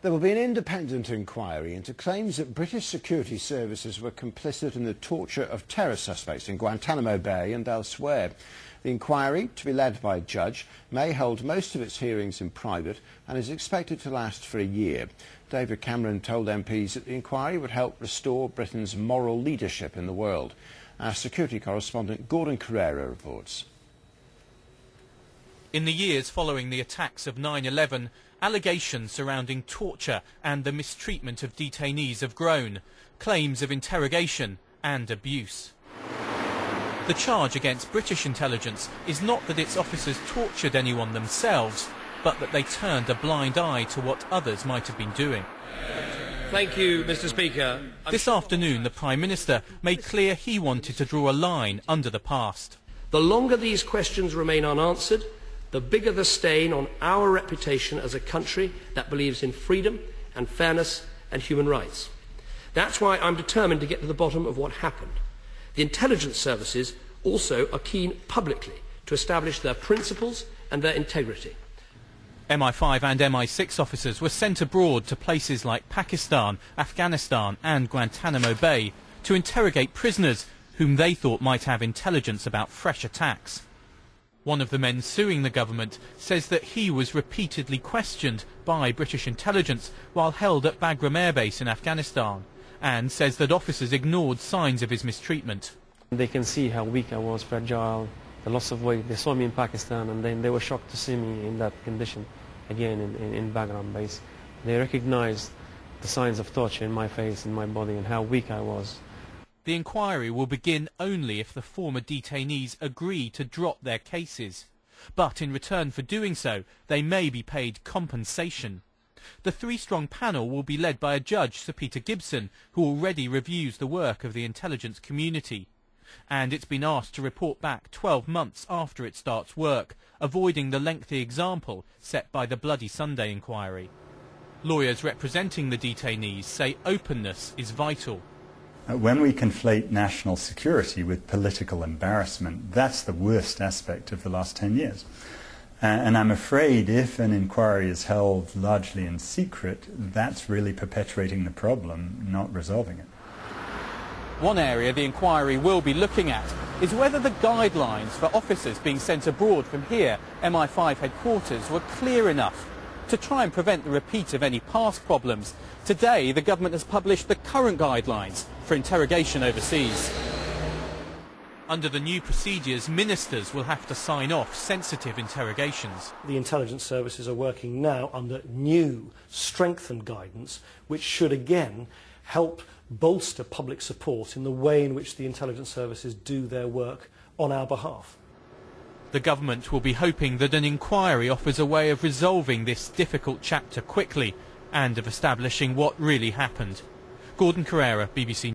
There will be an independent inquiry into claims that British security services were complicit in the torture of terror suspects in Guantanamo Bay and elsewhere. The inquiry, to be led by a judge, may hold most of its hearings in private and is expected to last for a year. David Cameron told MPs that the inquiry would help restore Britain's moral leadership in the world. Our security correspondent Gordon Carrera reports. In the years following the attacks of 9/11, allegations surrounding torture and the mistreatment of detainees have grown, claims of interrogation and abuse. The charge against British intelligence is not that its officers tortured anyone themselves, but that they turned a blind eye to what others might have been doing. Thank you, Mr. Speaker. This afternoon, the Prime Minister made clear he wanted to draw a line under the past. The longer these questions remain unanswered, the bigger the stain on our reputation as a country that believes in freedom and fairness and human rights. That's why I'm determined to get to the bottom of what happened. The intelligence services also are keen publicly to establish their principles and their integrity. MI5 and MI6 officers were sent abroad to places like Pakistan, Afghanistan and Guantanamo Bay to interrogate prisoners whom they thought might have intelligence about fresh attacks. One of the men suing the government says that he was repeatedly questioned by British intelligence while held at Bagram Air Base in Afghanistan, and says that officers ignored signs of his mistreatment. They can see how weak I was, fragile, the loss of weight. They saw me in Pakistan and then they were shocked to see me in that condition again in Bagram Base. They recognized the signs of torture in my face and my body and how weak I was. The inquiry will begin only if the former detainees agree to drop their cases. But in return for doing so, they may be paid compensation. The three-strong panel will be led by a judge, Sir Peter Gibson, who already reviews the work of the intelligence community. And it's been asked to report back 12 months after it starts work, avoiding the lengthy example set by the Bloody Sunday inquiry. Lawyers representing the detainees say openness is vital. When we conflate national security with political embarrassment, that's the worst aspect of the last 10 years. And I'm afraid if an inquiry is held largely in secret, that's really perpetuating the problem, not resolving it. One area the inquiry will be looking at is whether the guidelines for officers being sent abroad from here, MI5 headquarters, were clear enough to try and prevent the repeat of any past problems. Today, the government has published the current guidelines for interrogation overseas. Under the new procedures, ministers will have to sign off sensitive interrogations. The intelligence services are working now under new, strengthened guidance, which should again help bolster public support in the way in which the intelligence services do their work on our behalf. The government will be hoping that an inquiry offers a way of resolving this difficult chapter quickly and of establishing what really happened. Gordon Carrera, BBC